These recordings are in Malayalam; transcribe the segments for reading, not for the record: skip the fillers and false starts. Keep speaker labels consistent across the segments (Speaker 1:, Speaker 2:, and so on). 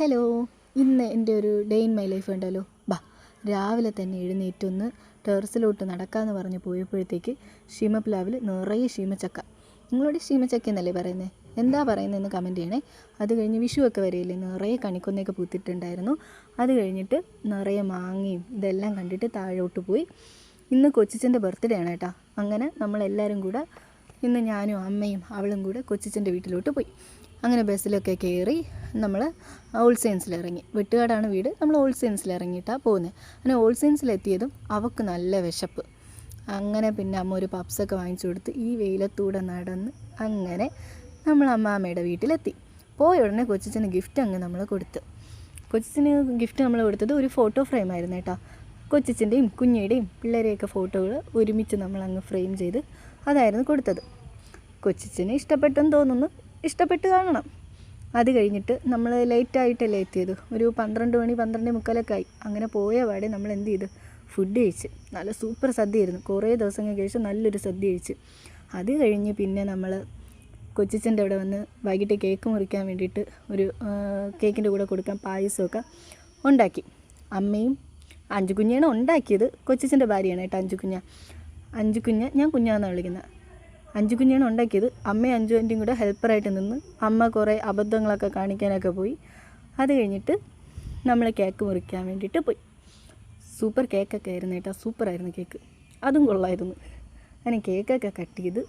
Speaker 1: ഹലോ, ഇന്ന് എൻ്റെ ഒരു ഡേ ഇൻ മൈ ലൈഫ് ഉണ്ടല്ലോ. രാവിലെ തന്നെ എഴുന്നേറ്റൊന്ന് ടെറസിലോട്ട് നടക്കാമെന്ന് പറഞ്ഞ് പോയപ്പോഴത്തേക്ക് ഷീമപ്ലാവിൽ നിറയെ ഷീമച്ചക്ക. നിങ്ങളോട് ഷീമച്ചക്ക എന്നല്ലേ പറയുന്നത്? എന്താ പറയുന്നതെന്ന് കമൻറ്റ് ചെയ്യണേ. അത് കഴിഞ്ഞ് വിഷുവൊക്കെ വരെയില്ലേ, നിറയെ കണിക്കൊന്നയൊക്കെ പൂത്തിട്ടുണ്ടായിരുന്നു. അത് കഴിഞ്ഞിട്ട് നിറയെ മാങ്ങയും ഇതെല്ലാം കണ്ടിട്ട് താഴോട്ട് പോയി. ഇന്ന് കൊച്ചിച്ചൻ്റെ ബർത്ത്ഡേ ആണ് കേട്ടോ. അങ്ങനെ നമ്മളെല്ലാവരും കൂടെ ഇന്ന് ഞാനും അമ്മയും അവളും കൂടെ കൊച്ചിച്ചൻ്റെ വീട്ടിലോട്ട് പോയി. അങ്ങനെ ബസ്സിലൊക്കെ കയറി നമ്മൾ ഓൾ സയൻസിലിറങ്ങി. വെട്ടുകാടാണ് വീട്. നമ്മൾ ഓൾ സയൻസിലിറങ്ങിയിട്ടാണ് പോകുന്നത്. അങ്ങനെ ഓൾ സയൻസിലെത്തിയതും അവൾക്ക് നല്ല വിശപ്പ്. അങ്ങനെ പിന്നെ അമ്മ ഒരു പപ്സൊക്കെ വാങ്ങിച്ചു കൊടുത്ത് ഈ വെയിലത്തൂടെ നടന്ന് അങ്ങനെ നമ്മൾ അമ്മാമ്മയുടെ വീട്ടിലെത്തി. പോയ ഉടനെ കൊച്ചിച്ചന് ഗിഫ്റ്റ് അങ്ങ് നമ്മൾ കൊടുത്ത്. കൊച്ചിച്ചന് ഗിഫ്റ്റ് നമ്മൾ കൊടുത്തത് ഒരു ഫോട്ടോ ഫ്രെയിമായിരുന്നു കേട്ടോ. കൊച്ചിച്ചൻ്റെയും കുഞ്ഞിയുടെയും പിള്ളേരെയൊക്കെ ഫോട്ടോകൾ ഒരുമിച്ച് നമ്മളങ്ങ് ഫ്രെയിം ചെയ്ത് അതായിരുന്നു കൊടുത്തത്. കൊച്ചിച്ചന് ഇഷ്ടപ്പെട്ടെന്ന് തോന്നുന്നു. ഇഷ്ടപ്പെട്ട് കാണണം. അത് കഴിഞ്ഞിട്ട് നമ്മൾ ലേറ്റായിട്ടല്ലേ എത്തിയത്. ഒരു 12 മണി 12:45 ആയി. അങ്ങനെ പോയ പാടെ നമ്മൾ എന്ത് ചെയ്ത് ഫുഡ് കഴിച്ച്. നല്ല സൂപ്പർ സദ്യയായിരുന്നു. കുറേ ദിവസങ്ങൾക്ക് ശേഷം നല്ലൊരു സദ്യ കഴിച്ച്. അത് കഴിഞ്ഞ് പിന്നെ നമ്മൾ കൊച്ചിച്ചൻ്റെ അവിടെ വന്ന് വൈകിട്ട് കേക്ക് മുറിക്കാൻ വേണ്ടിയിട്ട് ഒരു കേക്കിൻ്റെ കൂടെ കൊടുക്കാൻ പായസമൊക്കെ ഉണ്ടാക്കി. അമ്മയും അഞ്ചുകുഞ്ഞാണ് ഉണ്ടാക്കിയത്. കൊച്ചിച്ചൻ്റെ ഭാര്യയാണ് കേട്ടോ അഞ്ചുകുഞ്ഞ. ഞാൻ കുഞ്ഞാന്നാണ് വിളിക്കുന്നത്. അഞ്ചുകുഞ്ഞാണ് ഉണ്ടാക്കിയത്. അമ്മയും അഞ്ചു ആൻറ്റിയും കൂടെ ഹെൽപ്പറായിട്ട് നിന്ന് അമ്മ കുറേ അബദ്ധങ്ങളൊക്കെ കാണിക്കാനൊക്കെ പോയി. അത് കഴിഞ്ഞിട്ട് നമ്മൾ കേക്ക് മുറിക്കാൻ വേണ്ടിയിട്ട് പോയി. സൂപ്പർ കേക്കൊക്കെ ആയിരുന്നു കേട്ടോ. സൂപ്പറായിരുന്നു കേക്ക്. അതും കൊള്ളായിരുന്നു. അങ്ങനെ കേക്കൊക്കെ കട്ട് ചെയ്ത്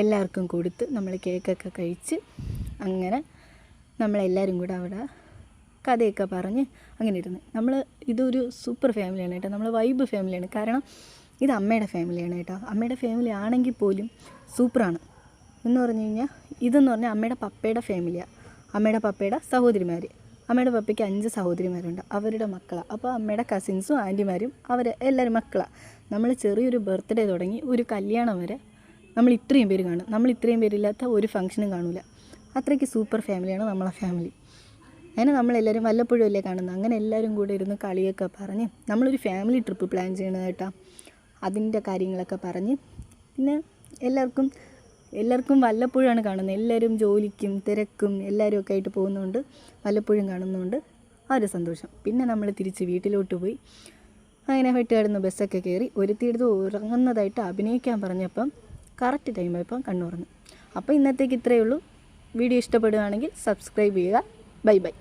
Speaker 1: എല്ലാവർക്കും കൊടുത്ത് നമ്മൾ കേക്കൊക്കെ കഴിച്ച് അങ്ങനെ നമ്മളെല്ലാവരും കൂടെ അവിടെ കഥയൊക്കെ പറഞ്ഞ് അങ്ങനെ ഇരുന്ന് ഇതൊരു സൂപ്പർ ഫാമിലിയാണ് കേട്ടോ. നമ്മൾ വൈബ് ഫാമിലിയാണ്. കാരണം ഇത് അമ്മയുടെ ഫാമിലിയാണ് കേട്ടോ. അമ്മയുടെ ഫാമിലി ആണെങ്കിൽ പോലും സൂപ്പറാണ് എന്ന് പറഞ്ഞു കഴിഞ്ഞാൽ. ഇതെന്ന് പറഞ്ഞാൽ അമ്മയുടെ പപ്പയുടെ ഫാമിലിയാണ്. അമ്മയുടെ പപ്പയുടെ സഹോദരിമാർ. അമ്മയുടെ പപ്പയ്ക്ക് 5 സഹോദരിമാരുണ്ട്. അവരുടെ മക്കളാണ്. അപ്പോൾ അമ്മയുടെ കസിൻസും ആൻറ്റിമാരും എല്ലാവരും മക്കളാണ്. നമ്മൾ ചെറിയൊരു ബർത്ത്ഡേ തുടങ്ങി ഒരു കല്യാണം വരെ നമ്മൾ ഇത്രയും പേര് കാണും. നമ്മൾ ഇത്രയും പേരില്ലാത്ത ഒരു ഫംഗ്ഷനും കാണില്ല. അത്രയ്ക്ക് സൂപ്പർ ഫാമിലിയാണ് നമ്മളെ ഫാമിലി. അങ്ങനെ നമ്മളെല്ലാവരും വല്ലപ്പോഴും അല്ലേ കാണുന്നത്. അങ്ങനെ എല്ലാവരും കൂടെ ഇരുന്ന് കളിയൊക്കെ പറഞ്ഞ് നമ്മളൊരു ഫാമിലി ട്രിപ്പ് പ്ലാൻ ചെയ്യണത് കേട്ടോ. അതിൻ്റെ കാര്യങ്ങളൊക്കെ പറഞ്ഞ് പിന്നെ എല്ലാവർക്കും വല്ലപ്പോഴാണ് കാണുന്നത്. എല്ലാവരും ജോലിക്കും തിരക്കും എല്ലാവരും ഒക്കെ ആയിട്ട് പോകുന്നതുകൊണ്ട് വല്ലപ്പോഴും കാണുന്നതുകൊണ്ട് ആ ഒരു സന്തോഷം. പിന്നെ നമ്മൾ തിരിച്ച് വീട്ടിലോട്ട് പോയി. അങ്ങനെ വെട്ടുകാടുന്ന ബസ്സൊക്കെ കയറി ഒരുത്തിയെടുത്ത് ഉറങ്ങുന്നതായിട്ട് അഭിനയിക്കാൻ പറഞ്ഞപ്പം കറക്റ്റ് ടൈമായപ്പം കണ്ണുറങ്ങും. അപ്പോൾ ഇന്നത്തേക്ക് ഇത്രയേ ഉള്ളൂ. വീഡിയോ ഇഷ്ടപ്പെടുകയാണെങ്കിൽ സബ്സ്ക്രൈബ് ചെയ്യുക. Bye bye.